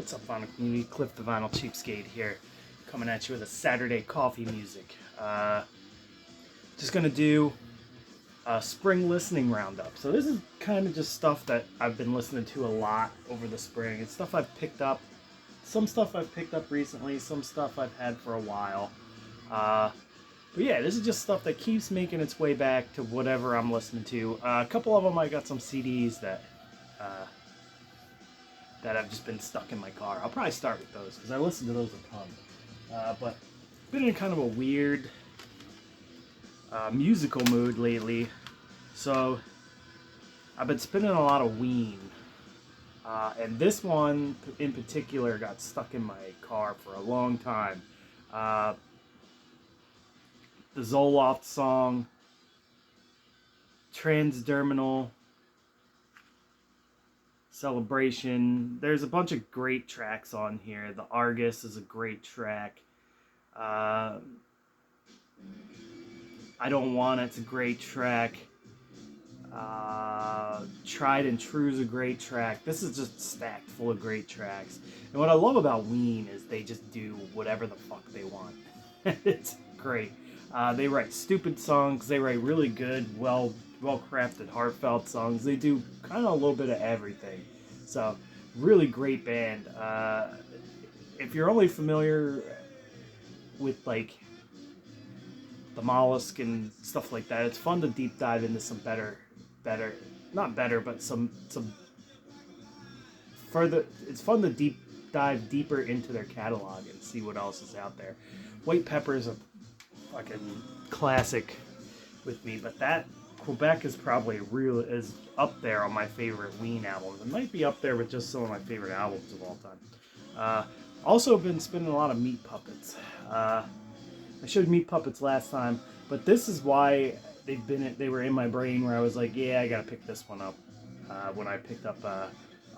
What's up, Vinyl Community? Cliff the Vinyl Cheapskate here, coming at you with a Saturday coffee music. Just gonna do a spring listening roundup. So this is kind of just stuff that I've been listening to a lot over the spring. It's stuff I've picked up. Some stuff I've picked up recently, some stuff I've had for a while. But yeah, this is just stuff that keeps making its way back to whatever I'm listening to. A couple of them, I got some CDs that have just been stuck in my car. I'll probably start with those because I listen to those a ton. But been in kind of a weird musical mood lately, so I've been spinning a lot of Ween. And this one in particular got stuck in my car for a long time. The Zoloft song, Transderminal, Celebration. There's a bunch of great tracks on here. The Argus is a great track. I Don't Want It's a great track. Tried and True is a great track. This is just stacked full of great tracks. And what I love about Ween is they just do whatever the fuck they want. It's great. They write stupid songs. They write really good, well-crafted, heartfelt songs. They do kind of a little bit of everything. So, really great band. If you're only familiar with like the Mollusk and stuff like that, it's fun to deep dive into some not better, but some further. It's fun to deep dive deeper into their catalog and see what else is out there. White Pepper is a fucking classic with me, but that Quebec is probably is up there on my favorite Ween albums. It might be up there with just some of my favorite albums of all time. Also been spinning a lot of Meat Puppets. I showed Meat Puppets last time, but this is why they were in my brain where I was like, yeah, I gotta pick this one up when I picked up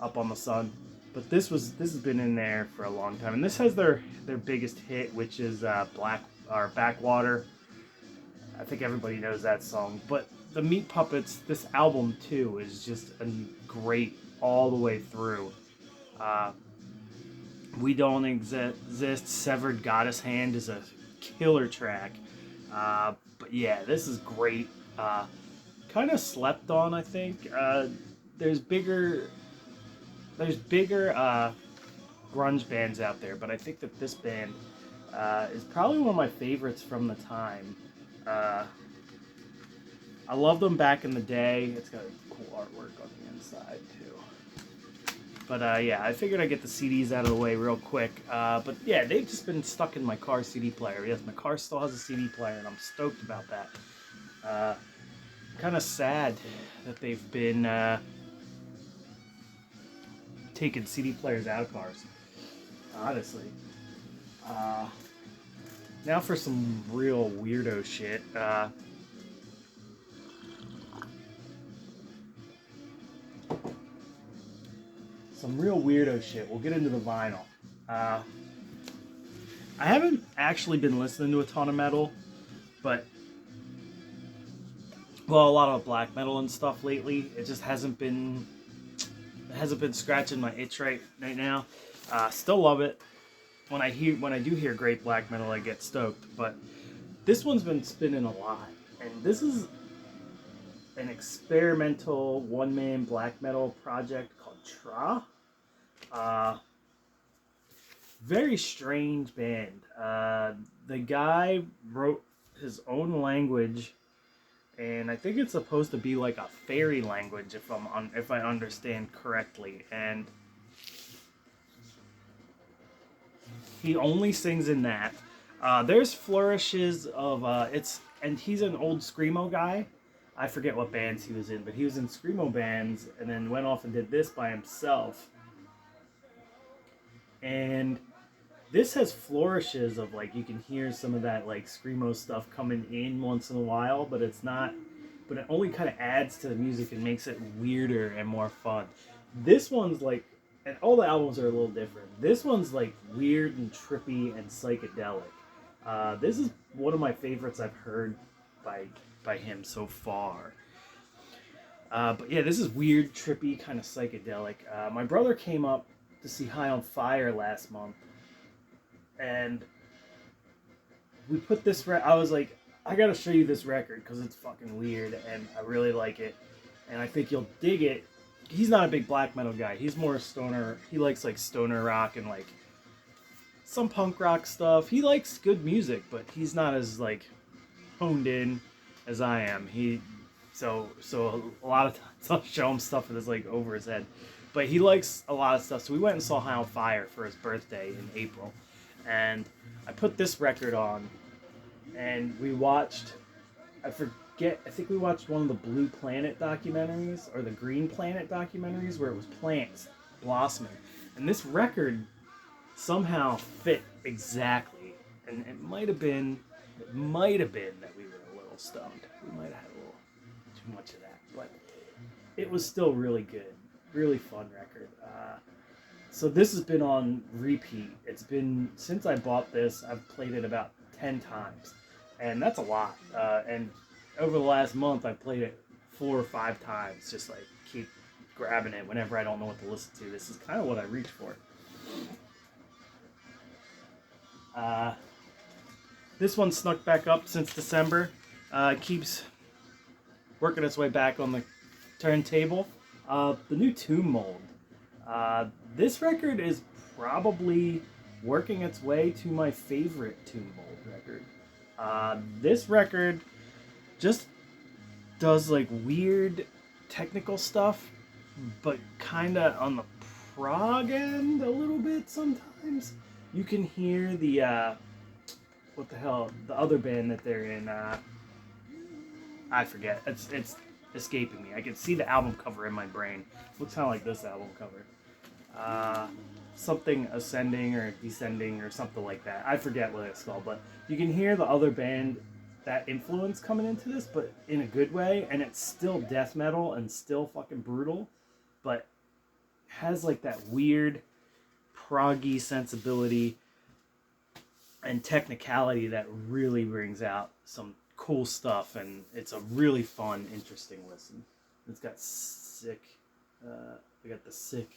Up on the Sun. But this has been in there for a long time, and this has their biggest hit, which is Backwater. I think everybody knows that song, but the Meat Puppets, this album too, is just great all the way through. We Don't Exist, Severed Goddess Hand is a killer track. But yeah, this is great. Kind of slept on, I think. There's bigger grunge bands out there, but I think that this band is probably one of my favorites from the time. I loved them back in the day. It's got cool artwork on the inside too. But yeah, I figured I'd get the CDs out of the way real quick. But yeah, they've just been stuck in my car CD player. Yes, my car still has a CD player, and I'm stoked about that. Kind of sad that they've been taking CD players out of cars, honestly. Now for some real weirdo shit. We'll get into the vinyl. I haven't actually been listening to a ton of metal, but a lot of black metal and stuff lately. It just hasn't been scratching my itch right now. Still love it. When I do hear great black metal, I get stoked. But this one's been spinning a lot, and this is an experimental one-man black metal project called Trhä. Very strange band. The guy wrote his own language, and I think it's supposed to be like a fairy language, if I understand correctly. And he only sings in that. There's flourishes of and he's an old screamo guy. I forget what bands he was in, but he was in screamo bands and then went off and did this by himself. And this has flourishes of like, you can hear some of that like screamo stuff coming in once in a while, but it's not, but it only kind of adds to the music and makes it weirder and more fun. This one's like, and all the albums are a little different. This one's like weird and trippy and psychedelic. This is one of my favorites I've heard by him so far. But yeah, this is weird, trippy, kind of psychedelic. My brother came up to see High on Fire last month, and we put this. I was like, I gotta show you this record because it's fucking weird, and I really like it, and I think you'll dig it. He's not a big black metal guy. He's more stoner. He likes like stoner rock and like some punk rock stuff. He likes good music, but he's not as like honed in as I am. So a lot of times I'll show him stuff that's like over his head, but he likes a lot of stuff. So we went and saw High on Fire for his birthday in April, and I put this record on, and we watched. I think we watched one of the Blue Planet documentaries or the Green Planet documentaries where it was plants blossoming, and this record somehow fit exactly. And it might have been that we were a little stoned. We might have had a little too much of that, but it was still really good, really fun record. So this has been on repeat. It's been since I bought this. I've played it about 10 times, and that's a lot. And over the last month, I've played it 4 or 5 times. Just like keep grabbing it whenever I don't know what to listen to. This is kind of what I reach for. This one snuck back up since December. It keeps working its way back on the turntable. The new Tomb Mold. This record is probably working its way to my favorite Tomb Mold record. This record just does like weird technical stuff, but kind of on the prog end a little bit sometimes. You can hear the what the hell, the other band that they're in. I forget. It's escaping me. I can see the album cover in my brain. Looks kind of like this album cover. Something Ascending or Descending or something like that. I forget what it's called, but you can hear the other band, that influence coming into this, but in a good way, and it's still death metal and still fucking brutal, but has like that weird proggy sensibility and technicality that really brings out some cool stuff, and it's a really fun, interesting listen. It's got sick, we got the sick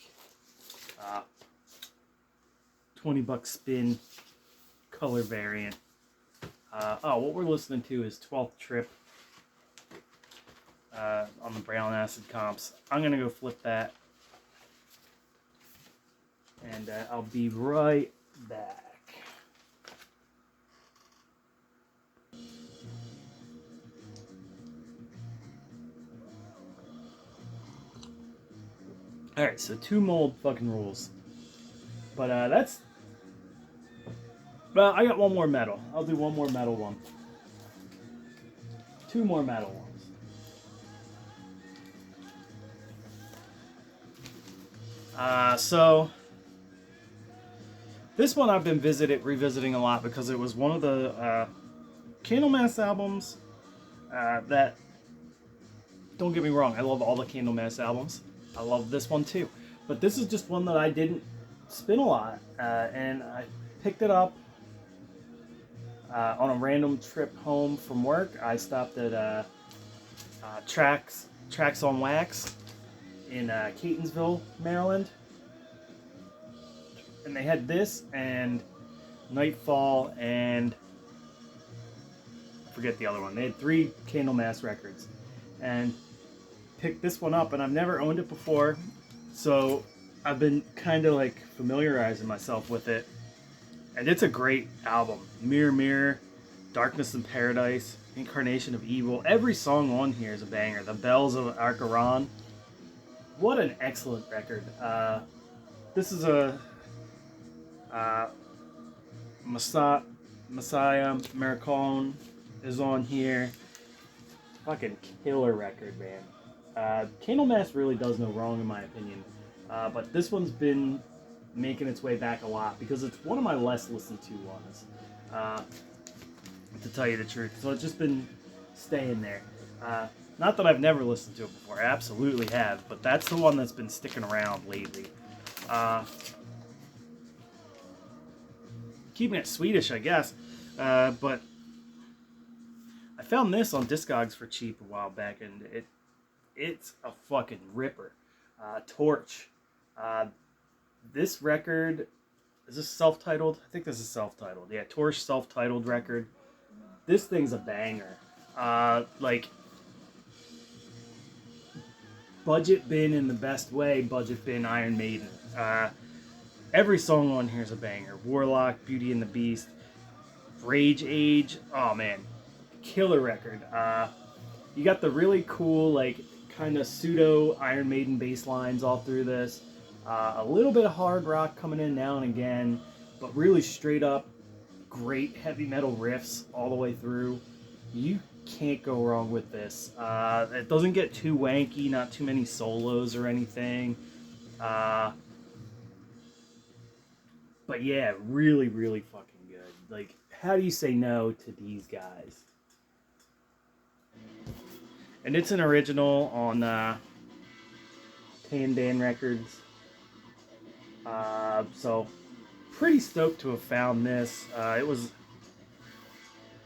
$20 spin color variant. What we're listening to is 12th Trip on the brown acid comps. I'm gonna go flip that, and I'll be right back. Alright, so Tomb Mold fucking rules. But that's... Well, I got one more metal. I'll do one more metal one. 2 more metal ones. So... This one I've been revisiting a lot because it was one of the Candlemass albums that... Don't get me wrong, I love all the Candlemass albums. I love this one too. But this is just one that I didn't spin a lot. And I picked it up on a random trip home from work. I stopped at Tracks on Wax in Catonsville, Maryland. And they had this and Nightfall and I forget the other one. They had 3 Candlemass records. And picked this one up, and I've never owned it before, so I've been kind of like familiarizing myself with it, and it's a great album. Mirror Mirror, Darkness in Paradise, Incarnation of Evil, every song on here is a banger. The Bells of Arcaron, what an excellent record. This is a Messiah Maricon is on here. Fucking killer record, man. Candlemass really does no wrong in my opinion, but this one's been making its way back a lot because it's one of my less listened to ones, to tell you the truth. So it's just been staying there. Not that I've never listened to it before, I absolutely have, but that's the one that's been sticking around lately. Keeping it Swedish, I guess, but I found this on Discogs for cheap a while back, and it's a fucking ripper. Torch. This record, is this self-titled? I think this is self-titled. Yeah, Torch self-titled record. This thing's a banger. Like, budget bin in the best way, budget bin Iron Maiden. Every song on here is a banger. Warlock, Beauty and the Beast, Rage Age. Oh man, killer record. You got the really cool, like, kind of pseudo Iron Maiden bass lines all through this. A little bit of hard rock coming in now and again, but really straight up great heavy metal riffs all the way through. You can't go wrong with this. It doesn't get too wanky, not too many solos or anything. But yeah, really, really fucking good. Like, how do you say no to these guys? And it's an original on Tan Records. So pretty stoked to have found this. It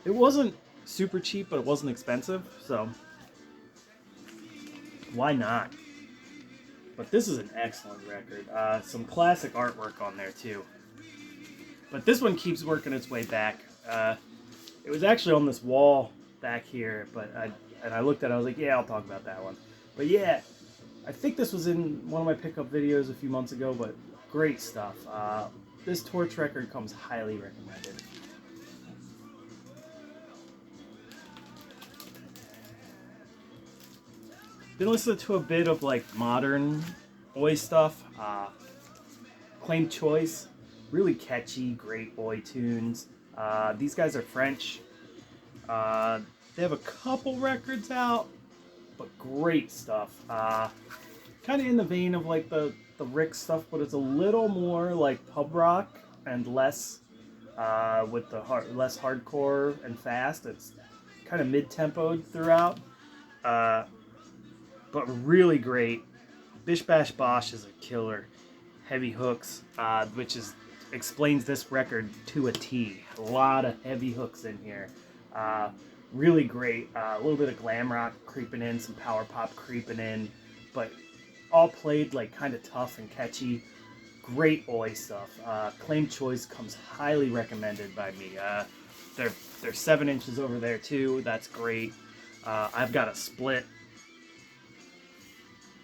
wasn't super cheap, but it wasn't expensive, so why not? But this is an excellent record. Some classic artwork on there too. But this one keeps working its way back. It was actually on this wall back here, but I looked at it, I was like, yeah, I'll talk about that one. But yeah, I think this was in one of my pickup videos a few months ago, but great stuff. This Torch record comes highly recommended. Been listening to a bit of like modern Oi stuff. Claim Choice, really catchy, great Oi tunes. These guys are French. They have a couple records out, but great stuff. Kind of in the vein of like the Rick stuff, but it's a little more like pub rock and less with the less hardcore and fast. It's kind of mid-tempoed throughout, but really great. Bish Bash Bosh is a killer. Heavy hooks, which explains this record to a T. A lot of heavy hooks in here. Really great. A little bit of glam rock creeping in, some power pop creeping in, but all played like kind of tough and catchy. Great Oi stuff. Claim Choice comes highly recommended by me. They're 7 inches over there too. That's great. I've got a split.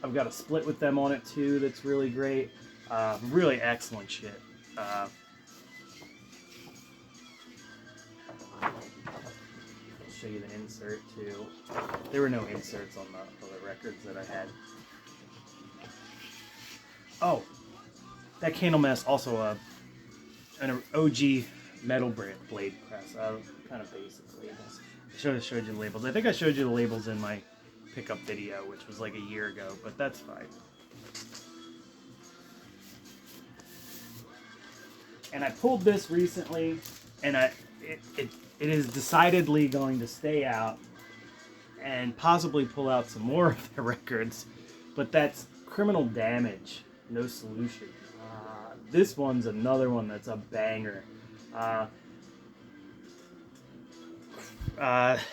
I've got a split with them on it too. That's really great. Really excellent shit. I'll show you the insert too. There were no inserts on the records that I had. Oh, that Candlemass also an OG metal blade press. Kind of basic labels. I should have showed you the labels. I think I showed you the labels in my pickup video, which was like a year ago, but that's fine. And I pulled this recently, and it is decidedly going to stay out and possibly pull out some more of their records, but that's Criminal Damage, No Solution. This one's another one that's a banger.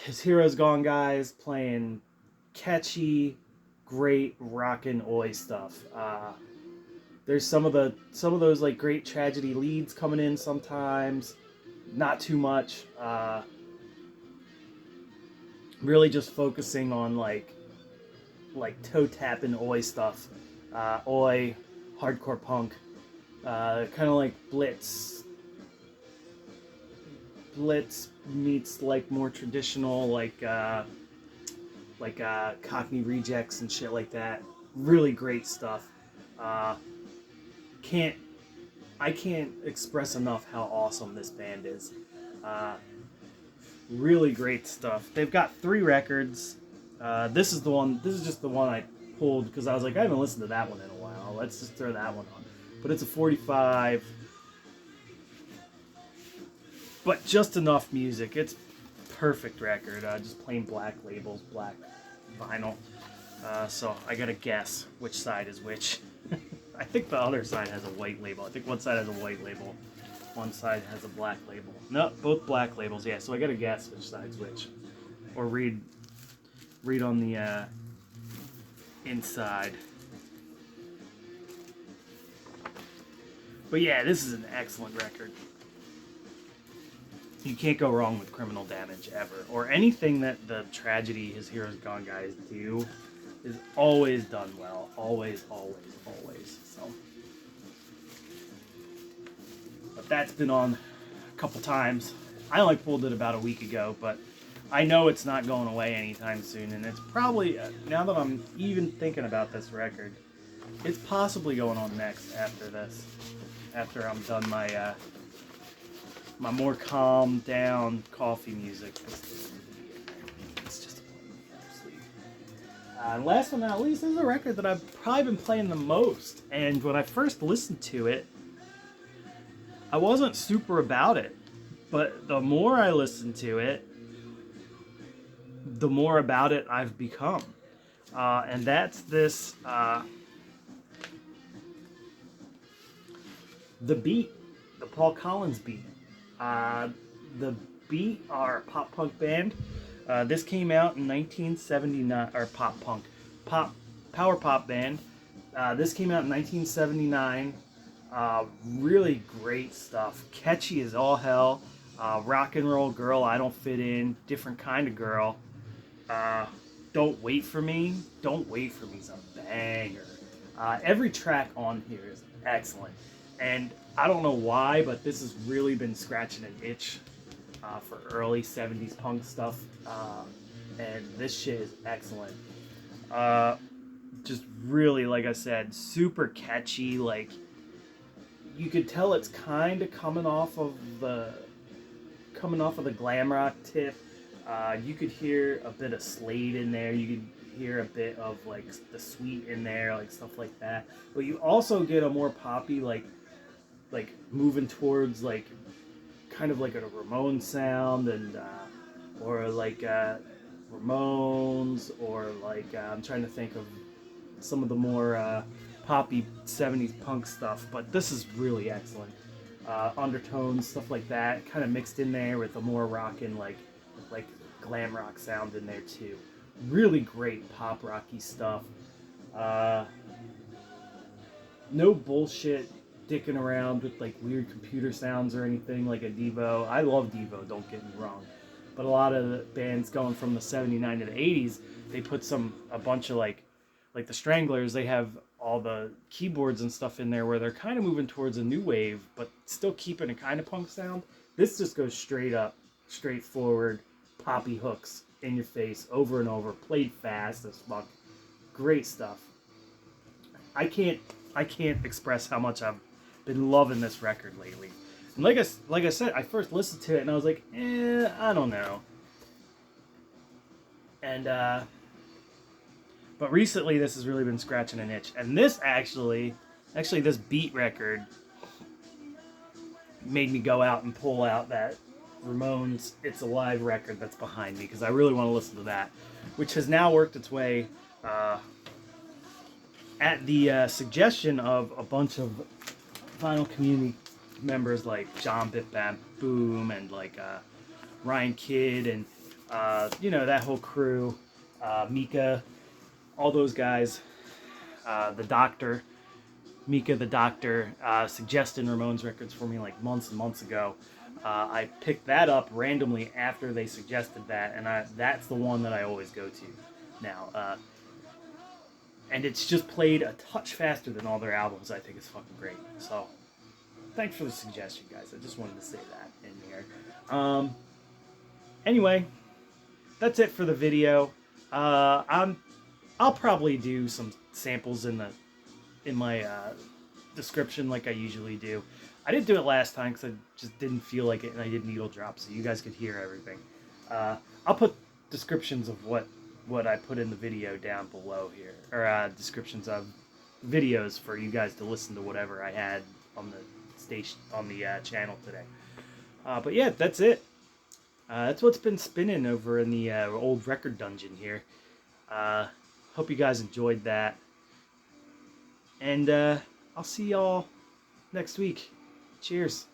His Hero's Gone guys playing catchy, great rockin' Oi stuff. There's some of those like great tragedy leads coming in sometimes, not too much. Really just focusing on like toe tapping Oi stuff, Oi, hardcore punk, kind of like Blitz meets like more traditional like Cockney Rejects and shit like that. Really great stuff. I can't express enough how awesome this band is. Really great stuff. They've got 3 records. This is just the one I pulled because I was like, I haven't listened to that one in a while. Let's just throw that one on. But it's a 45. But just enough music. It's perfect record. Just plain black labels, black vinyl. So I gotta guess which side is which. I think the other side has a white label. I think one side has a white label. One side has a black label. No, both black labels. Yeah, so I gotta guess which side's which. Or read on the inside. But yeah, this is an excellent record. You can't go wrong with Criminal Damage ever, or anything that the Tragedy His Heroes Gone guys do is always done well. Always, always, always. So, but that's been on a couple times. I only pulled it about a week ago, but I know it's not going away anytime soon, and it's probably, now that I'm even thinking about this record, it's possibly going on next after this, after I'm done my my more calm down coffee music. It's just a sleep. And last but not least, this is a record that I've probably been playing the most, and when I first listened to it, I wasn't super about it, but the more I listened to it, the more about it I've become. And that's this, The Beat, the Paul Collins Beat. The Beat are a pop punk band. This came out in 1979, or power pop band. This came out in 1979. Really great stuff. Catchy as all hell. Rock and roll girl, I don't fit in. Different kind of girl. Don't Wait for Me. Don't Wait for Me is a banger. Every track on here is excellent. And I don't know why, but this has really been scratching an itch for early 70s punk stuff. And this shit is excellent. Just really, like I said, super catchy. Like, you could tell it's kind of coming off of the glam rock tip. You could hear a bit of Slade in there. You could hear a bit of like the Sweet in there, like stuff like that. But you also get a more poppy, like moving towards like kind of like a Ramones sound, and or like Ramones, or like I'm trying to think of some of the more poppy 70s punk stuff. But this is really excellent. Undertones, stuff like that, kind of mixed in there with a more rockin' like glam rock sound in there too. Really great pop rocky stuff. No bullshit dicking around with like weird computer sounds or anything like a Devo. I love Devo, don't get me wrong, but a lot of the bands going from the 79 to the 80s, they put a bunch of like the Stranglers, they have all the keyboards and stuff in there where they're kind of moving towards a new wave but still keeping a kind of punk sound. This just goes straight up, straightforward, poppy hooks in your face over and over, played fast as fuck. Great stuff. I can't express how much I've been loving this record lately. And like I said, I first listened to it and I was like, I don't know. And but recently this has really been scratching an itch. And this actually this Beat record made me go out and pull out that Ramones It's Alive record that's behind me, because I really want to listen to that, which has now worked its way at the suggestion of a bunch of Vinyl Community members like John Bip Bam Boom and like Ryan Kidd and that whole crew, Mika, all those guys, the Doctor, Mika the Doctor, suggesting Ramones records for me like months and months ago. I picked that up randomly after they suggested that, and that's the one that I always go to now. And it's just played a touch faster than all their albums. I think it's fucking great. So, thanks for the suggestion, guys. I just wanted to say that in here. Anyway, that's it for the video. I'll probably do some samples in my description like I usually do. I didn't do it last time because I just didn't feel like it, and I did needle drops so you guys could hear everything. I'll put descriptions of what I put in the video down below here, or descriptions of videos for you guys to listen to whatever I had on the station, on the channel today. But yeah, that's it. That's what's been spinning over in the old record dungeon here. Hope you guys enjoyed that, and I'll see y'all next week. Cheers.